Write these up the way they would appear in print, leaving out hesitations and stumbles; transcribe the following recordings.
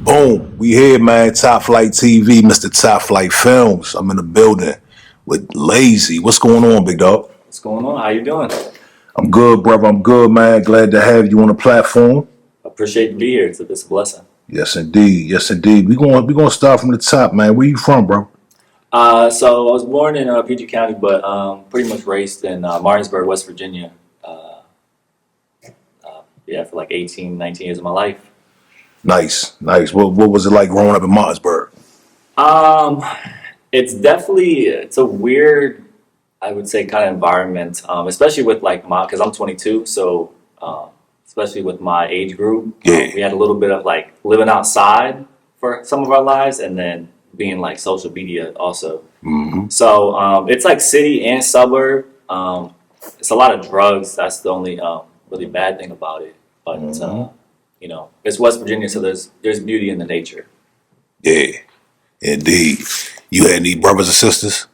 Boom. We here, man. Top Flight TV, Mr. Top Flight Films. I'm in the building with Lazy. What's going on, big dog? What's going on? How you doing? I'm good, brother. I'm good, man. Glad to have you on the platform. Appreciate to be here. It's a blessing. Yes, indeed. Yes, indeed. We gonna start from the top, man. Where you from, bro? So I was born in PG County, but pretty much raised in Martinsburg, West Virginia. Yeah, for like 18, 19 years of my life. Nice. What was it like growing up in Martinsburg? Um, it's a weird, I would say, kind of environment, especially with like because I'm 22, so especially with my age group, Yeah. we had a little bit of like living outside for some of our lives, and then being like social media also. Mm-hmm. So it's like city and suburb. It's a lot of drugs. That's the only really bad thing about it. But it's West Virginia, so there's beauty in the nature. Yeah, indeed. You had any brothers or sisters?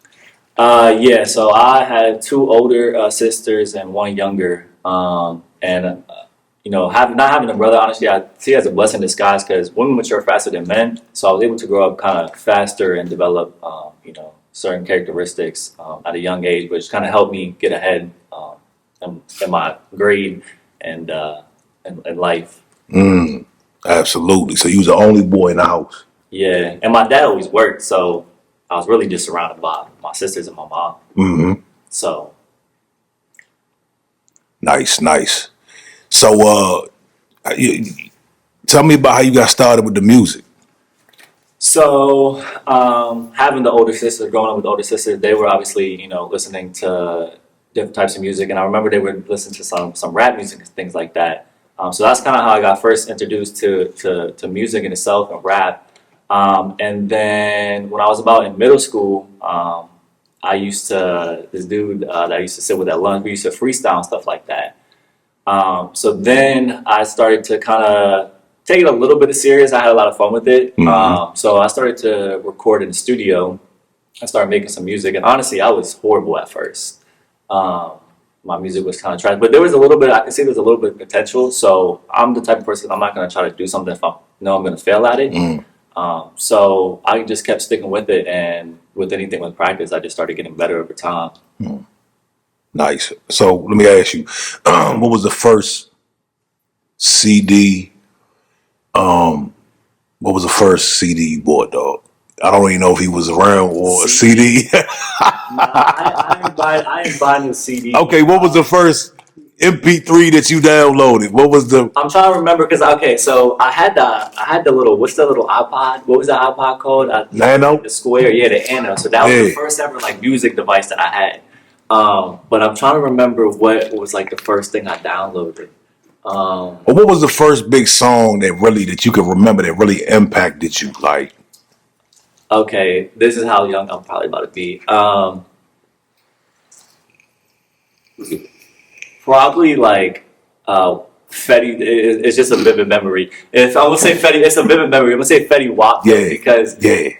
Yeah. So I had two older sisters and one younger. Not having a brother, honestly, I see it as a blessing in disguise because women mature faster than men. So I was able to grow up kind of faster and develop, certain characteristics at a young age, which kind of helped me get ahead in my grade and life. Absolutely. So you was the only boy in the house. Yeah, and my dad always worked, so I was really just surrounded by my sisters and my mom. Mm-hmm. So Nice. So, tell me about how you got started with the music. So, having the older sisters, growing up with older sisters, they were obviously, listening to different types of music, and I remember they would listen to some rap music and things like that. So that's kind of how I got first introduced to music in itself and rap. And then when I was about in middle school, this dude that I used to sit with at lunch, we used to freestyle and stuff like that. So then I started to kind of take it a little bit serious. I had a lot of fun with it. Mm-hmm. So I started to record in the studio. I started making some music, and honestly, I was horrible at first. My music was kind of trash, but there was I could see there's a little bit of potential. So I'm the type of person, I'm not going to try to do something if I know I'm going to fail at it. So I just kept sticking with it, and with anything with practice, I just started getting better over time. Nice. So let me ask you, what was the first CD? What was the first CD you bought, dog? I don't even know if he was around or a CD. I ain't buying the CD. Okay, what was the first MP3 that you downloaded? What was the? I'm trying to remember so I had the little, what's the little iPod? What was the iPod called? Nano? The Square, yeah, the Nano. So that was the first ever like music device that I had. But I'm trying to remember what was like the first thing I downloaded. What was the first big song that you could remember that really impacted you? Like, okay, this is how young I'm probably about to be. Probably like Fetty. It's just a vivid memory. If I would say Fetty, it's a vivid memory. I'm gonna say Fetty Wap because it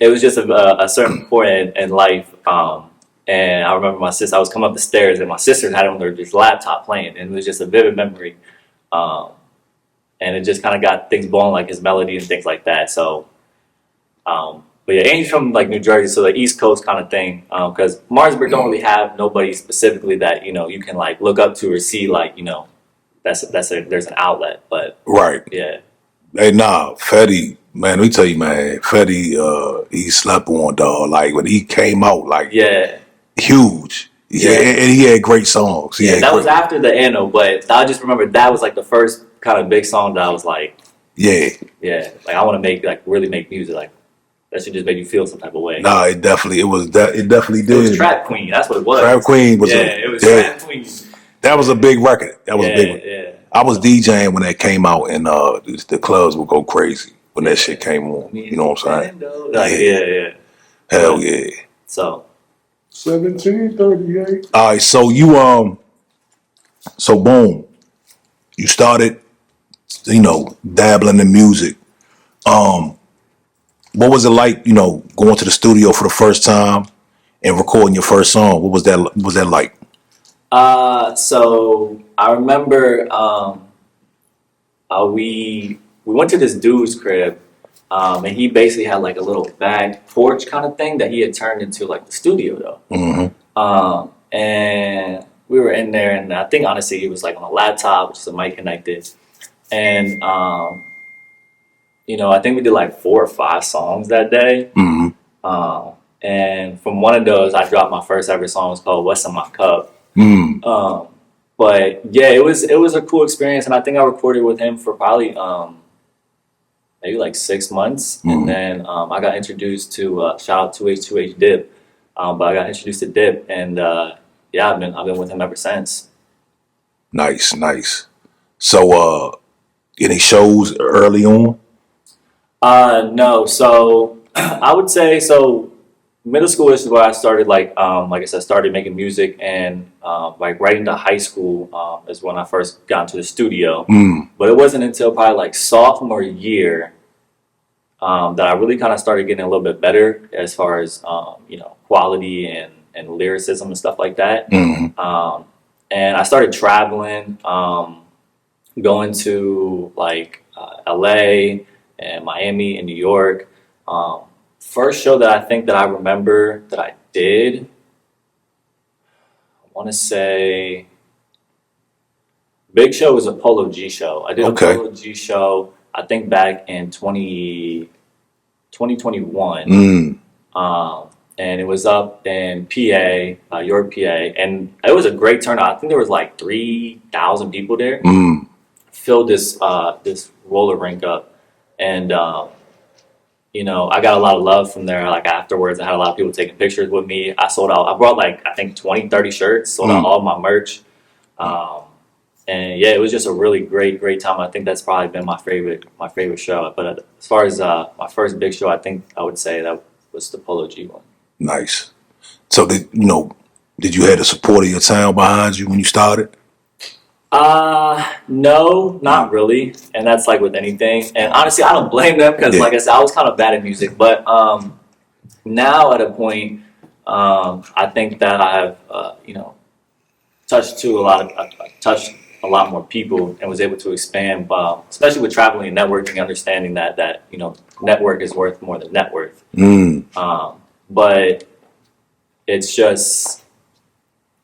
was just a certain point in life. And I remember my sister. I was coming up the stairs, and my sister had it on this laptop playing, and it was just a vivid memory. And it just kind of got things going, like his melody and things like that. So, but yeah, and he's from like New Jersey, so the East Coast kind of thing. Because Martinsburg don't really have nobody specifically that you can like look up to or see like there's an outlet. But right. Yeah. Hey, nah, Fetty, man, let me tell you, man, Fetty, he slept on, dog. Like when he came out, like huge. Yeah, and he had great songs. That was after the Anno, but I just remember that was like the first kind of big song that I was like, like I want to really make music, like that should just make you feel some type of way. Nah, it definitely did. It was Trap Queen, that's what it was. Trap Queen was it was Trap Queen. That was a big record. That was a big one. Yeah. I was DJing when that came out, and the clubs would go crazy when that shit came on. You know what I'm saying? Yeah. Hell yeah. So 1738. All right, so so boom, you started, dabbling in music. What was it like, going to the studio for the first time and recording your first song? What was that like? So I remember we we went to this dude's crib, and he basically had like a little back porch kind of thing that he had turned into like the studio though. And we were in there, and I think honestly he was like on a laptop, which is a mic connected, and I think we did like 4 or 5 songs that day. And from one of those, I dropped my first ever song. It's called "What's in My Cup." But yeah, it was a cool experience, and I think I recorded with him for probably maybe like 6 months, and then I got introduced to shout out 2H Dip, but I got introduced to Dip, and yeah, I've been with him ever since. Nice. So, any shows early on? No. So I would say so. Middle school is where I started, like I said, started making music, and like right into high school is when I first got into the studio. But it wasn't until probably like sophomore year that I really kind of started getting a little bit better as far as quality and lyricism and stuff like that. And I started traveling, going to like LA and Miami and New York. First show that I think that I remember that I did, I want to say big show was a Polo G show. I did a Polo G show, I think back in 2021. And it was up in PA, York, PA, and it was a great turnout. I think there was like 3,000 people there. Filled this roller rink up, and I got a lot of love from there. Like afterwards, I had a lot of people taking pictures with me. I sold out. I brought like I think 20, 30 shirts. Sold out all my merch, and yeah, it was just a really great time. I think that's probably been my favorite show. But as far as my first big show, I think I would say that was the Polo G one. Nice. So did you have the support of your town behind you when you started? No, not really. And that's like with anything. And honestly, I don't blame them because like I said, I was kind of bad at music. But now at a point, I think that I have, touched a lot more people and was able to expand, especially with traveling and networking, understanding that network is worth more than net worth. But it's just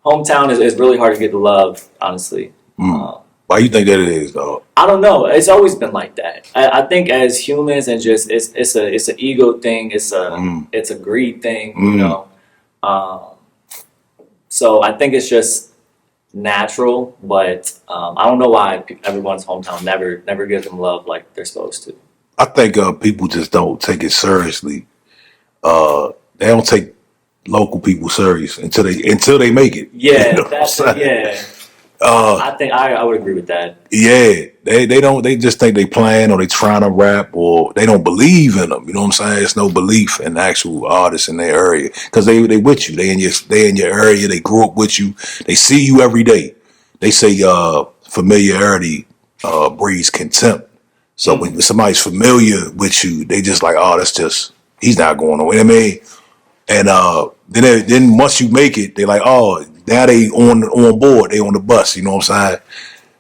hometown is really hard to get the love, honestly. Why you think that it is, though? I don't know. It's always been like that. I think as humans, and just it's an ego thing. It's a greed thing, So I think it's just natural, but I don't know why everyone's hometown never gives them love like they're supposed to. I think people just don't take it seriously. They don't take local people serious until they make it. Yeah, I think I would agree with that. Yeah, they don't. They just think they playing, or they trying to rap, or they don't believe in them. You know what I'm saying? It's no belief in actual artists in their area because they with you. They in your area. They grew up with you. They see you every day. They say familiarity breeds contempt. So when somebody's familiar with you, they just like, oh, that's just he's not going on. You know what I mean? And then once you make it, they like, oh, now they on board, they on the bus. You know what I'm saying?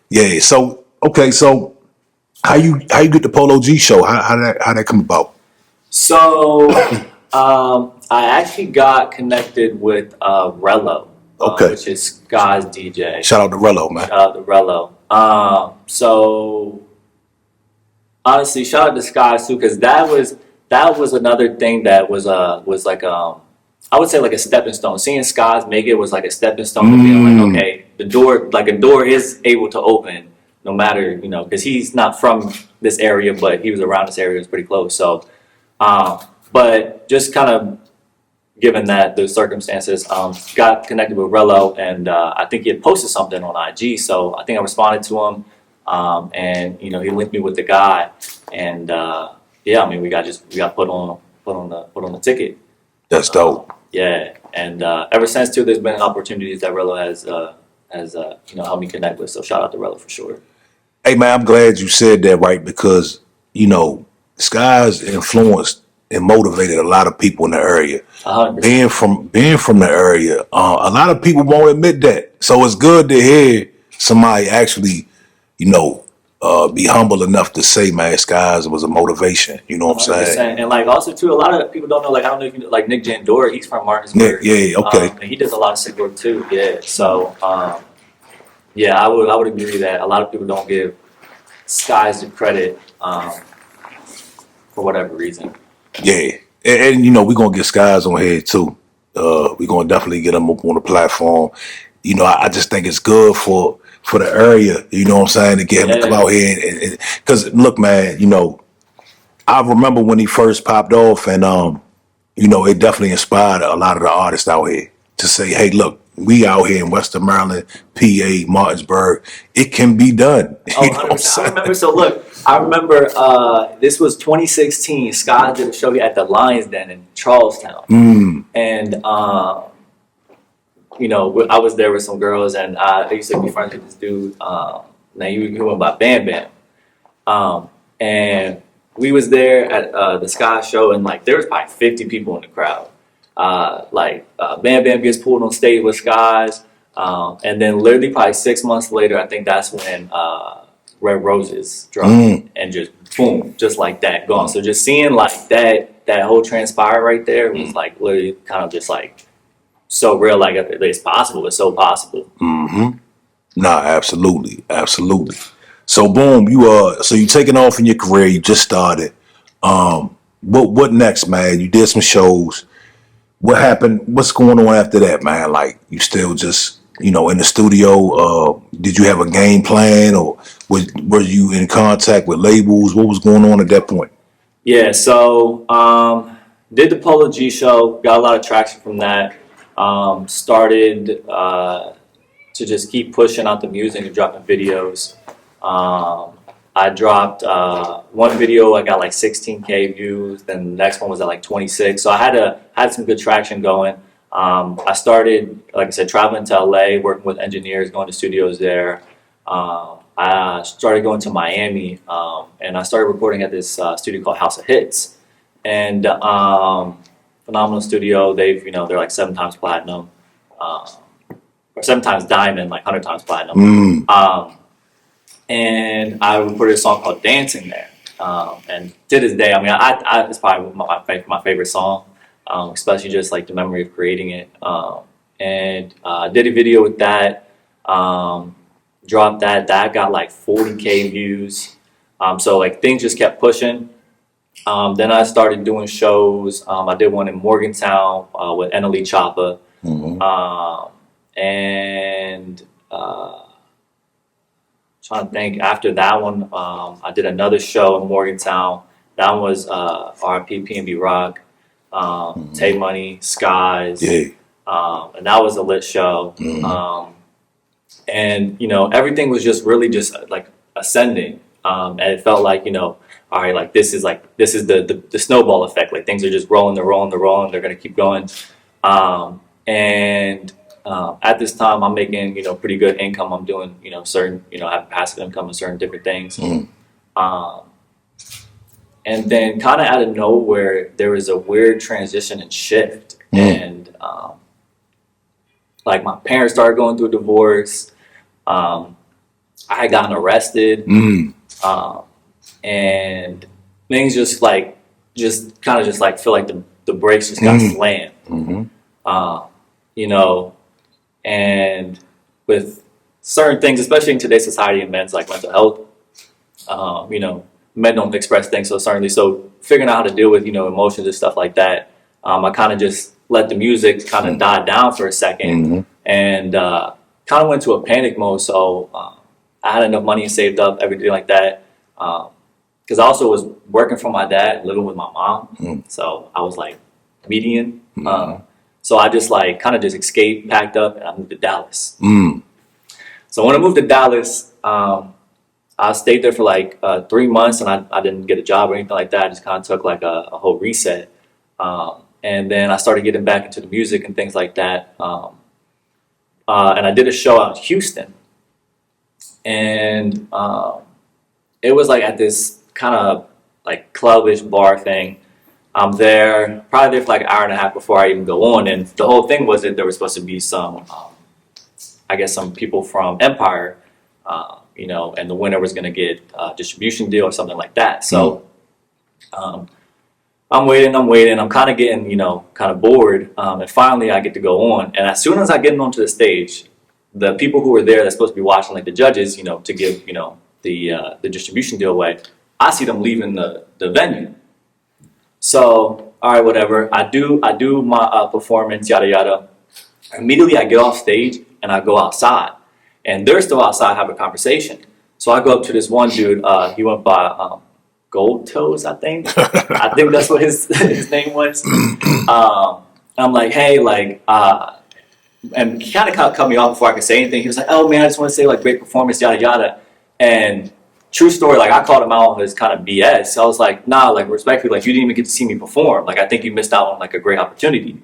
Yeah. So okay. So how you get the Polo G show? How that come about? So I actually got connected with Rello, which is Sky's DJ. Shout out to Rello, man. Shout out to Rello. So honestly, shout out to Sky too, because that was another thing that was like I would say like a stepping stone. Seeing Skies make it was like a stepping stone to being like, okay, a door is able to open no matter, because he's not from this area, but he was around this area. It was pretty close. So, but just kind of given that those circumstances, got connected with Rello, and I think he had posted something on IG. So I think I responded to him, and he linked me with the guy, and yeah, I mean we got put on the ticket. That's dope. Yeah, and ever since too, there's been opportunities that Rello has helped me connect with. So shout out to Rello for sure. Hey man, I'm glad you said that, right? Because Skies influenced and motivated a lot of people in the area. 100%. Being from the area, a lot of people won't admit that. So it's good to hear somebody actually, be humble enough to say, man, Skies was a motivation. You know what I'm saying? And like also too, a lot of people don't know. Like I don't know if you know, like Nick Jandora, he's from Martinsburg. Yeah, okay. And he does a lot of sick work too. Yeah. So yeah, I would agree that a lot of people don't give Skies the credit for whatever reason. Yeah, and you know we're gonna get Skies on here too. We're gonna definitely get him up on the platform. You know, I just think it's good for the area. You know what I'm saying, to get him to come out here and because look, man, you know, I remember when he first popped off, and you know, it definitely inspired a lot of the artists out here to say, hey, look, we out here in Western Maryland, PA, Martinsburg, it can be done. Oh, 100%. I remember. So look, I remember this was 2016. Scott did a show here at the Lions Den in Charlestown, and you know, I was there with some girls, and I used to be friends with this dude. Now he went by Bam Bam, and we was there at the Sky show, and like there was probably 50 people in the crowd. Bam Bam gets pulled on stage with Skies, and then literally probably 6 months later, I think that's when Red Roses dropped, and just boom, just like that, gone. So just seeing like that whole transpire right there was like literally kind of just like so real, like it's possible. It's so possible. Nah, absolutely. So boom, you taking off in your career. You just started. What next, man? You did some shows. What happened? What's going on after that, man? Like you still just in the studio. Did you have a game plan, or were you in contact with labels? What was going on at that point? Yeah, so did the Polo G show. Got a lot of traction from that. Started to just keep pushing out the music and dropping videos. I dropped one video, I got like 16K views, then the next one was at like 26. So I had some good traction going. I started, like I said, traveling to LA, working with engineers, going to studios there. I started going to Miami, and I started recording at this studio called House of Hits. And phenomenal studio. They're like 7 times platinum, or 7 times diamond, like 100 times platinum. And I recorded a song called Dancing there. And to this day, I mean, it's probably my favorite song, especially just like the memory of creating it. And I did a video with that, dropped that got like 40K views. So like things just kept pushing. Then I started doing shows. I did one in Morgantown with Annalie Choppa. Trying to think, after that one, I did another show in Morgantown. That one was RP PNB Rock, Tay Money, Skies. Yeah. And that was a lit show. And, everything was just really just like ascending. And it felt like, all right, like this is the snowball effect. Like things are just rolling, they're going to keep going. At this time, I'm making, pretty good income. I'm doing, certain, I have passive income and certain different things. And then kind of out of nowhere, there was a weird transition and shift. And like my parents started going through a divorce. I had gotten arrested. And things just feel like the brakes just got slammed. And with certain things, especially in today's society and men's like mental health, men don't express things so certainly. So figuring out how to deal with, emotions and stuff like that, I kind of just let the music kind of die down for a second and kind of went to a panic mode. So I had enough money saved up, everything like that. Because I also was working for my dad, living with my mom. So I was like median. So I just like kind of just escaped, packed up, and I moved to Dallas. So when I moved to Dallas, I stayed there for like 3 months, and I didn't get a job or anything like that. I just kind of took like a whole reset. And then I started getting back into the music and things like that. And I did a show out in Houston. And it was like at this kind of like clubbish bar thing. I'm there, probably there for like an hour and a half before I even go on. And the whole thing was that there was supposed to be some, some people from Empire you know, and the winner was going to get a distribution deal or something like that. So I'm waiting. I'm kind of getting, you know, kind of bored. And finally I get to go on. And as soon as I get onto the stage, the people who were there that's supposed to be watching, like the judges, you know, to give, you know, the distribution deal away, I see them leaving the venue. So, all right, whatever. I do my performance, yada, yada. Immediately I get off stage and I go outside. And they're still outside having a conversation. So I go up to this one dude. He went by Gold Toes, I think. I think that's what his name was. I'm like, hey, like, and he kind of cut me off before I could say anything. He was like, oh man, I just want to say like great performance, yada yada. And true story, like I called him out on his kind of BS. So I was like, nah, like respectfully, like you didn't even get to see me perform. Like I think you missed out on like a great opportunity.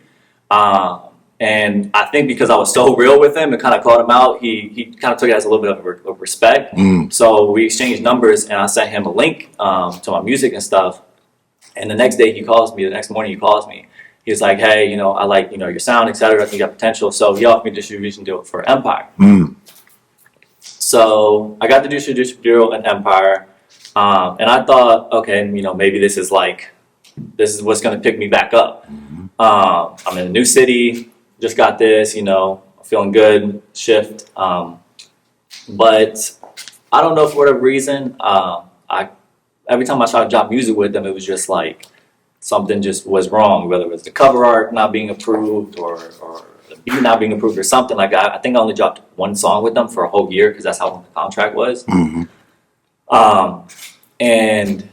And I think because I was so real with him and kind of called him out, he kind of took it as a little bit of respect. So we exchanged numbers and I sent him a link to my music and stuff. And the next day he calls me, the next morning he calls me. He's like, hey, you know, I like, you know, your sound, etc. I think you got potential. So he offered me a distribution deal for Empire. So I got the distribution deal at Empire. And I thought, okay, you know, maybe this is what's going to pick me back up. I'm in a new city, just got this, you know, feeling good, shift. But I don't know, for whatever reason, every time I tried to drop music with them, it was just like, something just was wrong, whether it was the cover art not being approved or the beat not being approved or something like that. I think I only dropped one song with them for a whole year because that's how long the contract was. And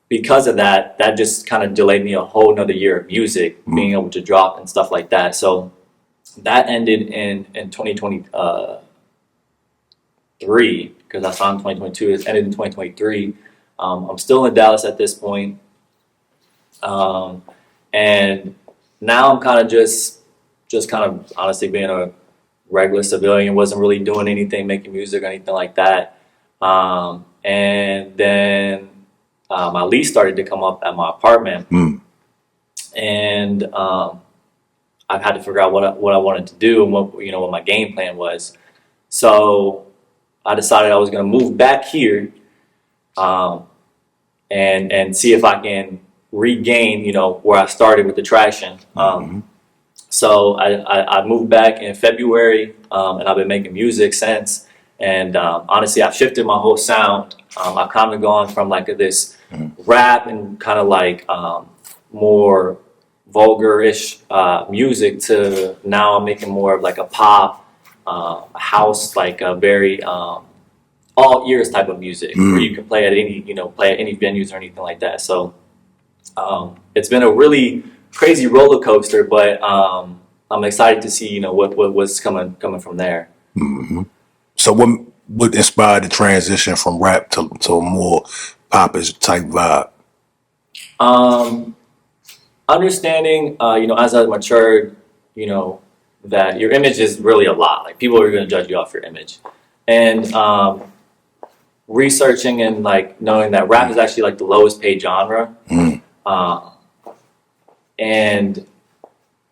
because of that, that just kind of delayed me a whole nother year of music, being able to drop and stuff like that. So that ended in 2023 because I signed in 2022. It ended in 2023. I'm still in Dallas at this point. And now I'm kind of just kind of honestly being a regular civilian, wasn't really doing anything, making music or anything like that. And then my lease started to come up at my apartment, and I've had to figure out what I wanted to do and what my game plan was. So I decided I was going to move back here, and see if I can regain, where I started with the traction. So I moved back in February, and I've been making music since. And honestly, I've shifted my whole sound. I've kind of gone from like this rap and kind of like more vulgar-ish music to now I'm making more of like a pop, house, like a very all ears type of music where you can play at any venues or anything like that. So it's been a really crazy roller coaster, but I'm excited to see what's coming from there. So what inspired the transition from rap to a more popish type vibe? Understanding, as I matured, that your image is really a lot. Like people are going to judge you off your image, and researching and like knowing that rap is actually like the lowest paid genre. And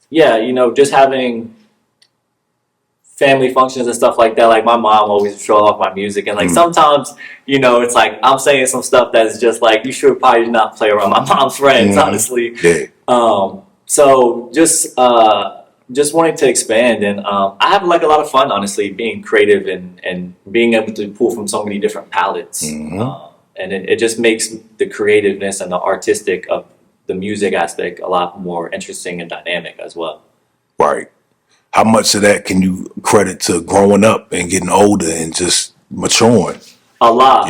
yeah, just having family functions and stuff like that. Like my mom always show off my music, and like sometimes, it's like I'm saying some stuff that's just like you should probably not play around my mom's friends, honestly. Yeah. So just wanting to expand, and I have like a lot of fun, honestly, being creative and being able to pull from so many different palettes, and it just makes the creativeness and the artistic of the music aspect a lot more interesting and dynamic as well. Right. How much of that can you credit to growing up and getting older and just maturing? A lot,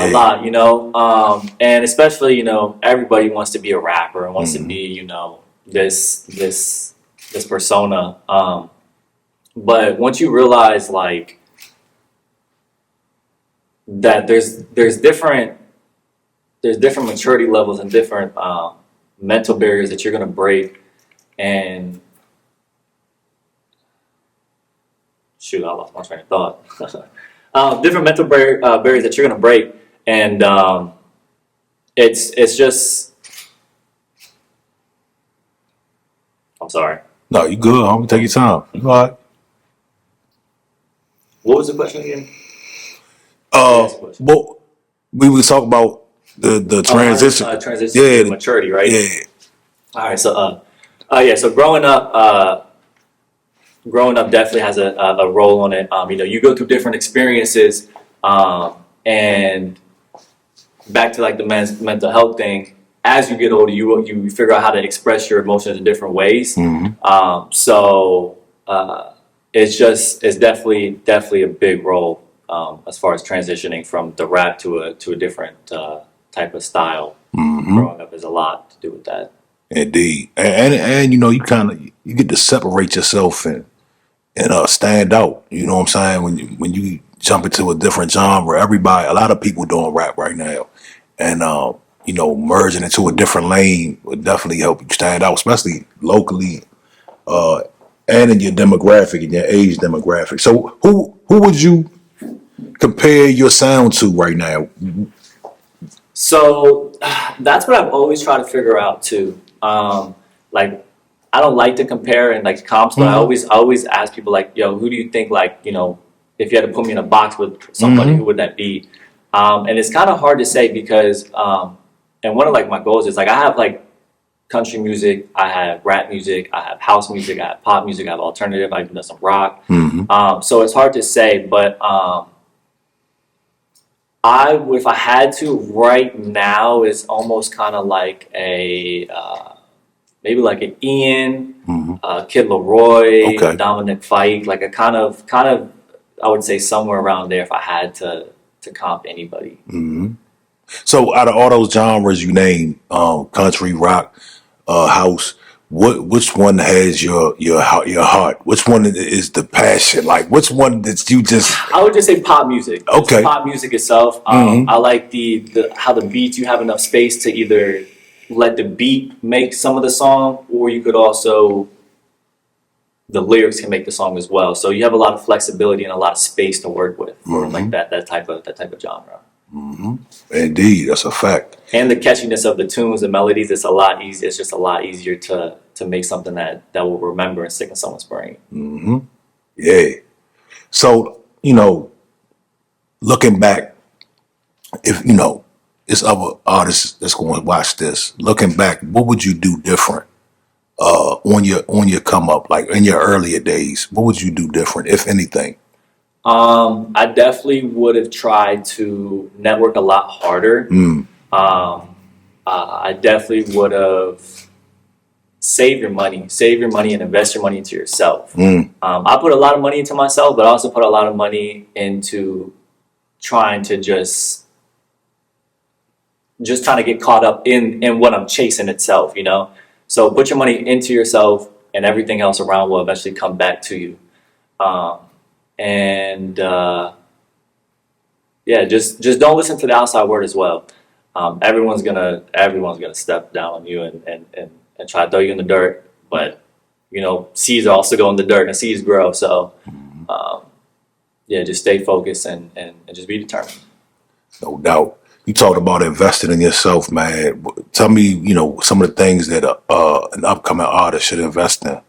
and especially, everybody wants to be a rapper and wants to be, this persona. But once you realize like that there's different maturity levels and different mental barriers that you're gonna break, and shoot, I lost my train of thought. Different mental barriers that you're gonna break, and it's just. I'm sorry. No, you good, homie. Take your time. You all right? What was the question again? Yes, question. But we was talking about the transition. Transition Yeah, to maturity, right? yeah. All right. So, yeah. So growing up definitely has a role on it. You know, you go through different experiences, and back to like the mental health thing. As you get older, you figure out how to express your emotions in different ways. So it's definitely a big role as far as transitioning from the rap to a different type of style. Growing up has a lot to do with that. Indeed, and you know, you get to separate yourself and stand out. You know what I'm saying? When you jump into a different genre, a lot of people doing rap right now, and you know, merging into a different lane would definitely help you stand out, especially locally, and in your demographic, in your age demographic. So who would you compare your sound to right now? So that's what I've always tried to figure out too. Like I don't like to compare and like comps, but I always ask people like, yo, who do you think like, you know, if you had to put me in a box with somebody, who would that be? And it's kind of hard to say because, and one of like my goals is like I have like country music, I have rap music, I have house music, I have pop music, I have alternative, I even do some rock. So it's hard to say, but if I had to right now, it's almost kind of like a maybe like an Ian, Kid Leroy, Okay. Dominic Fike, like a kind of I would say somewhere around there if I had to comp anybody. So out of all those genres you named, country, rock, house, which one has your heart? Which one is the passion? Like which one that you just I would just say pop music. Okay. Just pop music itself. I like the how the beats, you have enough space to either let the beat make some of the song, or you could also the lyrics can make the song as well. So you have a lot of flexibility and a lot of space to work with for like that type of genre. Indeed, that's a fact. And the catchiness of the tunes, the melodies, it's a lot easier. It's just a lot easier to make something that will remember and stick in someone's brain. Yeah. So, you know, looking back, if you know, it's other artists that's going to watch this. Looking back, what would you do different on your come up, like in your earlier days? What would you do different, if anything? I definitely would have tried to network a lot harder. I definitely would have save your money and invest your money into yourself. I put a lot of money into myself, but I also put a lot of money into trying to just trying to get caught up in what I'm chasing itself, you know? So put your money into yourself and everything else around will eventually come back to you. Yeah, just don't listen to the outside word as well. Everyone's gonna step down on you and try to throw you in the dirt, but you know, seeds also go in the dirt and seeds grow. So yeah, just stay focused and just be determined. No doubt. You talked about investing in yourself, man. Tell me, you know, some of the things that an upcoming artist should invest in.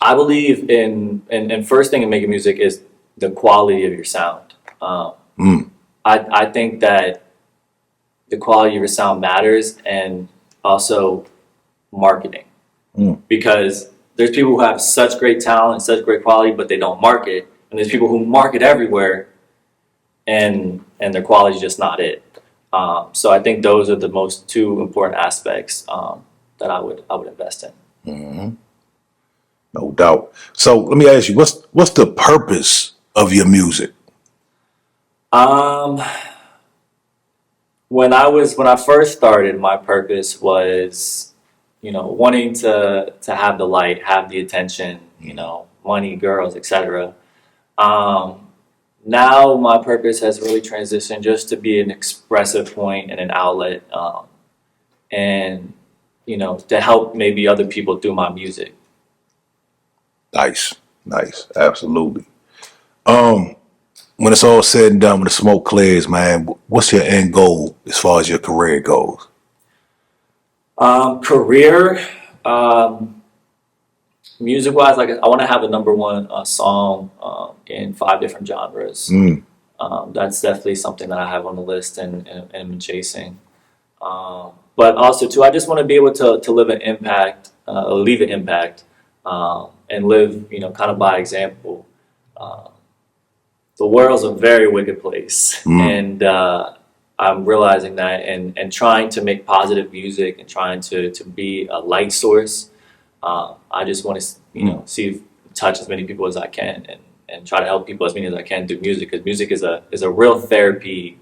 I believe in first thing in making music is the quality of your sound. I think that the quality of your sound matters, and also marketing, because there's people who have such great talent and such great quality, but they don't market, and there's people who market everywhere, and their quality is just not it. So I think those are the most two important aspects that I would invest in. No doubt. So let me ask you, what's the purpose of your music? When I first started, my purpose was, you know, wanting to have the light, have the attention, you know, money, girls, etc. Now my purpose has really transitioned just to be an expressive point and an outlet, and you know, to help maybe other people through my music. Nice, absolutely. When it's all said and done, when the smoke clears, man, what's your end goal as far as your career goes? Career, Music wise, like I want to have a number one song in 5 different genres. That's definitely something that I have on the list and am chasing. But also too, I just want to be able to live an impact, leave an impact, and live, kind of by example. The world's a very wicked place, and I'm realizing that, and trying to make positive music and trying to be a light source. I just want to, touch as many people as I can, and try to help people as many as I can through music, because music is a real therapy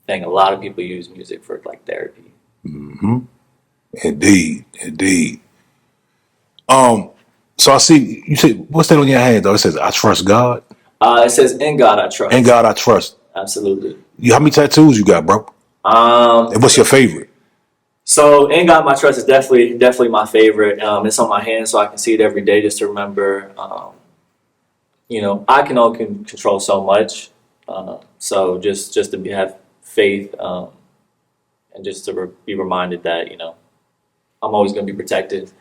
thing. A lot of people use music for like therapy. Indeed. So I see you say, what's that on your hand though? It says, "I trust God." It says, "In God I trust." In God I trust. Absolutely. How many tattoos you got, bro? And what's your favorite? So, "In God My Trust" is definitely my favorite. It's on my hand, so I can see it every day just to remember. I can only control so much. So just to have faith, and just to be reminded that I'm always going to be protected.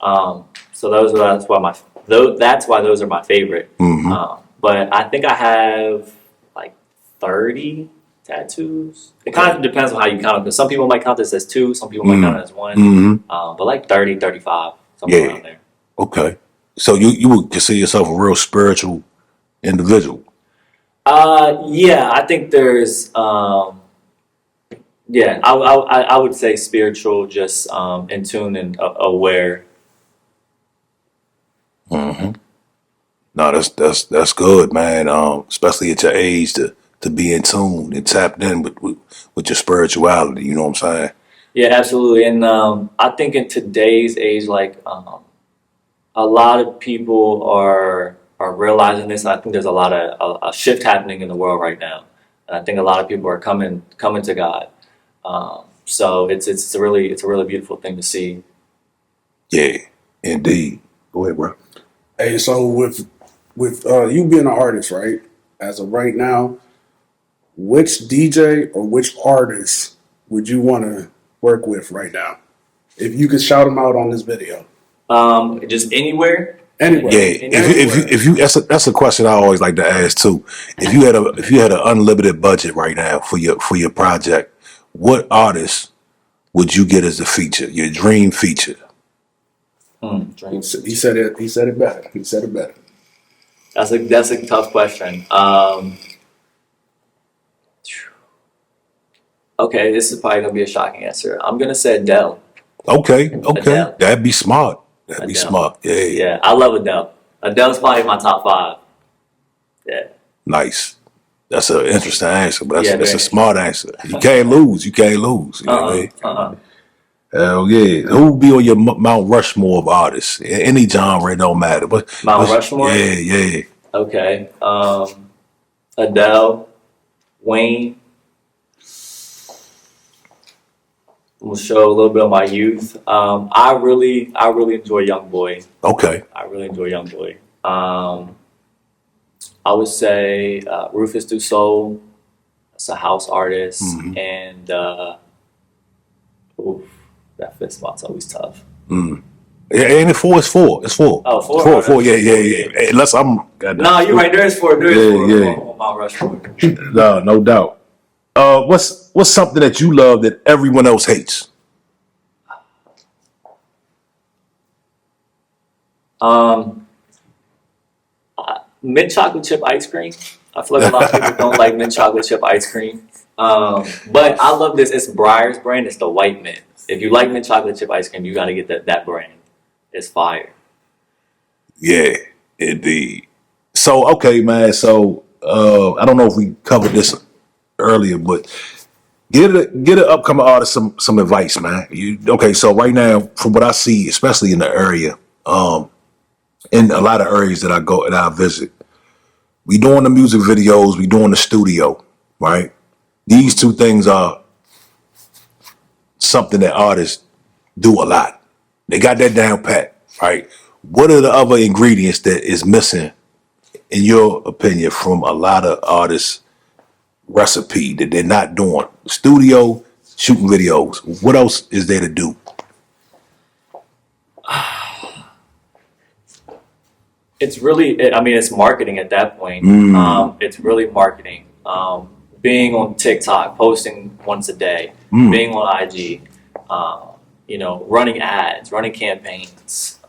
So that's why those are my favorite. But I think I have like 30 tattoos. It kind of depends on how you count it, because some people might count this as 2, some people might count it as 1. But like 30, 35, somewhere around there. Okay. So you would consider yourself a real spiritual individual? Yeah, I think there's I would say spiritual, just in tune and aware. No, that's good, man. Especially at your age to be in tune and tapped in with your spirituality. You know what I'm saying? Yeah, absolutely. And I think in today's age, like a lot of people are realizing this. I think there's a lot of a shift happening in the world right now. And I think a lot of people are coming to God. So it's a really beautiful thing to see. Yeah, indeed. Go ahead, bro. Hey, so with you being an artist, right? As of right now, which DJ or which artist would you want to work with right now? If you could shout them out on this video. Just anywhere. Anywhere. Yeah, if you that's a question I always like to ask too. If you had an unlimited budget right now for your project, what artist would you get as a feature? Your dream feature? He said it better. That's a tough question. Okay, this is probably gonna be a shocking answer. I'm gonna say Adele. Okay, Adele. That'd be smart. That'd be Adele. smart. Yeah. Yeah, I love Adele. Adele's probably in my top 5. Yeah. Nice. That's an interesting answer, but that's a very smart answer. You can't lose. You know what I mean? Hell yeah. Who would be on your Mount Rushmore of artists? Any genre, it don't matter. Mount Rushmore? Yeah. Okay. Adele, Wayne. We'll show a little bit of my youth. I really enjoy YoungBoy. Okay. I really enjoy YoungBoy. I would say Rufus Du Sol. That's a house artist, and that fifth spot's always tough. Yeah, and it's 4. It's 4. Oh, 4. 4. Yeah. Unless I'm. No, you're right. There is 4. There is 4 on Mount Rushmore. No doubt. What's something that you love that everyone else hates? Mint chocolate chip ice cream. I feel like a lot of people don't like mint chocolate chip ice cream. But I love this. It's Breyers brand. It's the white mint. If you like mint chocolate chip ice cream, you got to get that brand. It's fire. Yeah, indeed. So, okay, man. So, I don't know if we covered this earlier, but get an upcoming artist some advice, man. So right now, from what I see, especially in the area, in a lot of areas that I go and I visit, we doing the music videos, we doing the studio, right? These 2 things are something that artists do a lot. They got that down pat, right? What are the other ingredients that is missing, in your opinion, from a lot of artists' recipe that they're not doing? Studio, shooting videos. What else is there to do? It's really, I mean, it's marketing at that point. It's really marketing. Being on TikTok, posting once a day, being on IG, you know, running ads, running campaigns.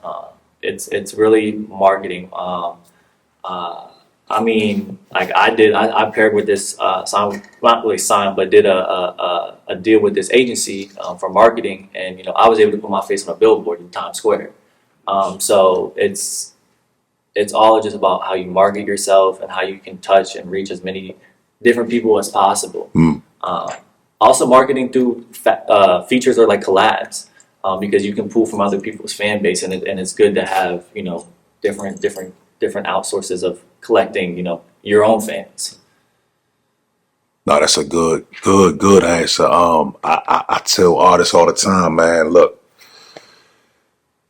It's really marketing. I mean, like I paired with this, signed, not really signed, but did a deal with this agency for marketing, and you know, I was able to put my face on a billboard in Times Square. So it's all just about how you market yourself and how you can touch and reach as many different people as possible. Also, marketing through features or like collabs, because you can pull from other people's fan base, and it's good to have, you know, different outsources of collecting, you know, your own fans. No, that's a good answer. I tell artists all the time, man, look,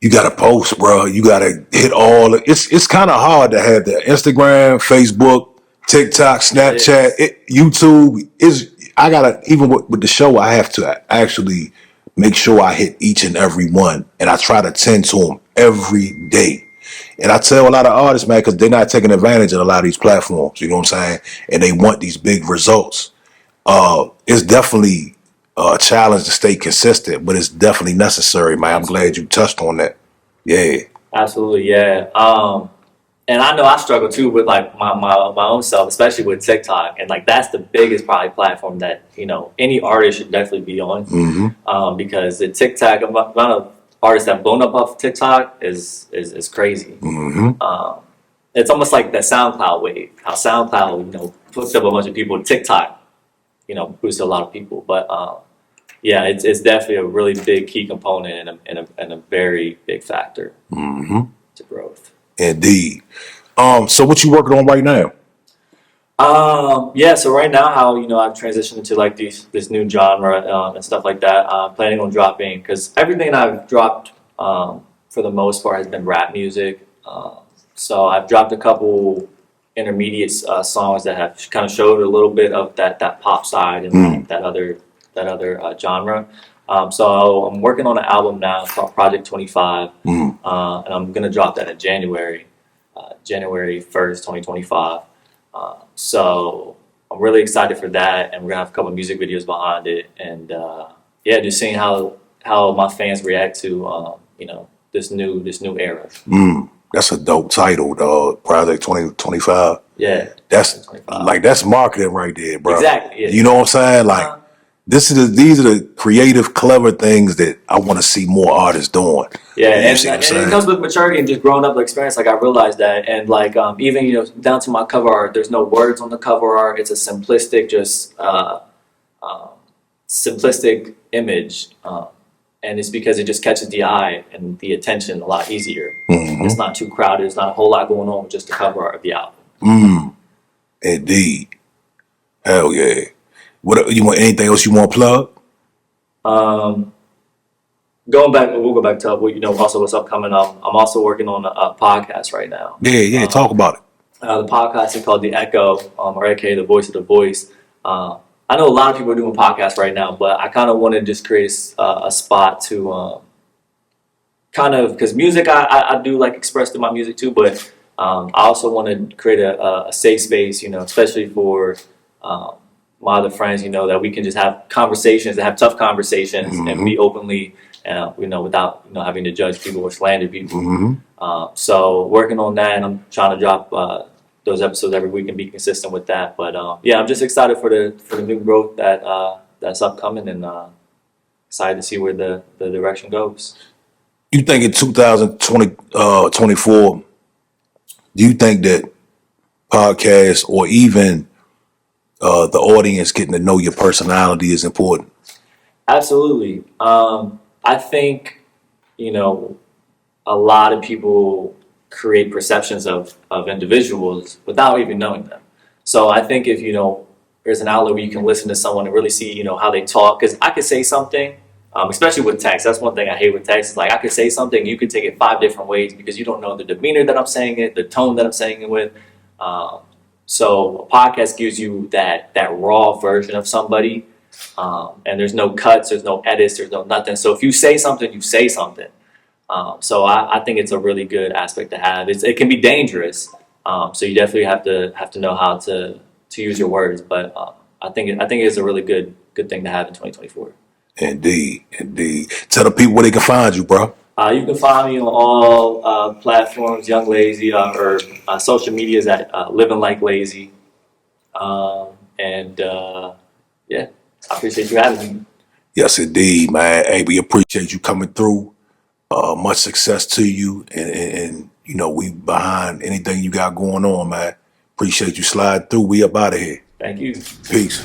you gotta post, bro. You gotta hit all. It's kind of hard to have that Instagram, Facebook, TikTok, Snapchat, YouTube. I gotta, even with the show, I have to actually make sure I hit each and every one, and I try to tend to them every day. And I tell a lot of artists, man, because they're not taking advantage of a lot of these platforms. You know what I'm saying? And they want these big results. It's definitely a challenge to stay consistent, but it's definitely necessary, man. I'm glad you touched on that. Yeah. Absolutely, yeah. And I know I struggle too with like my own self, especially with TikTok, and like that's the biggest probably platform that, you know, any artist should definitely be on, because the TikTok amount of artists that have blown up off TikTok is crazy. It's almost like the SoundCloud wave. How SoundCloud, you know, puts up a bunch of people. TikTok, you know, boosts a lot of people. But yeah, it's definitely a really big key component and a very big factor to growth. Indeed. So what you working on right now? Yeah, so right now, how, you know, I've transitioned into like this new genre and stuff like that. I'm planning on dropping, because everything I've dropped for the most part has been rap music. So I've dropped a couple intermediate songs that have kind of showed a little bit of that pop side and that other genre. So I'm working on an album now called Project 25, and I'm gonna drop that in January 1st, 2025. So I'm really excited for that, and we're gonna have a couple of music videos behind it, and yeah, just seeing how my fans react to you know, this new era. That's a dope title, dog. Project 2025. Yeah, That's 25. like, that's marketing right there, bro. Exactly. Yeah. You know what I'm saying? Like, these are the creative, clever things that I want to see more artists doing. Yeah, You and see what I'm it saying? comes with maturity and just growing up experience. Like I realized that, and like even, you know, down to my cover art, there's no words on the cover art. It's a simplistic, just simplistic image, and it's because it just catches the eye and the attention a lot easier. It's not too crowded. There's not a whole lot going on with just the cover art of the album. Indeed. Hell yeah. What you want? Anything else you want to plug? Going back, we'll go back to, you know, also what's upcoming. I'm also working on a podcast right now. Yeah. Talk about it. The podcast is called The Echo, or aka The Voice of the Voice. I know a lot of people are doing podcasts right now, but I kind of want to just create a spot to kind of, because music, I do like express through my music too, but I also want to create a safe space, you know, especially for my other friends, you know, that we can just have conversations, have tough conversations, and be openly, you know, without, you know, having to judge people or slander people. So working on that, and I'm trying to drop those episodes every week and be consistent with that. But yeah, I'm just excited for the new growth that's upcoming, and excited to see where the direction goes. You think in 2024, do you think that podcasts or even the audience getting to know your personality is important? Absolutely. I think, you know, a lot of people create perceptions of individuals without even knowing them. So I think if, you know, there's an outlet where you can listen to someone and really see, you know, how they talk, because I could say something, especially with text. That's one thing I hate with text. Is like, I could say something, you could take it 5 different ways because you don't know the demeanor that I'm saying it, the tone that I'm saying it with. So a podcast gives you that raw version of somebody, and there's no cuts, there's no edits, there's no nothing. So if you say something, you say something. So I think it's a really good aspect to have. It can be dangerous, so you definitely have to know how to use your words. But I think it's a really good thing to have in 2024. Indeed, indeed. Tell the people where they can find you, bro. You can find me on all platforms, Young Lazy, or social medias at Living Like Lazy. And yeah, I appreciate you having me. Yes, indeed, man. Hey, we appreciate you coming through. Much success to you, and you know we behind anything you got going on, man. Appreciate you sliding through. We up out of here. Thank you. Peace.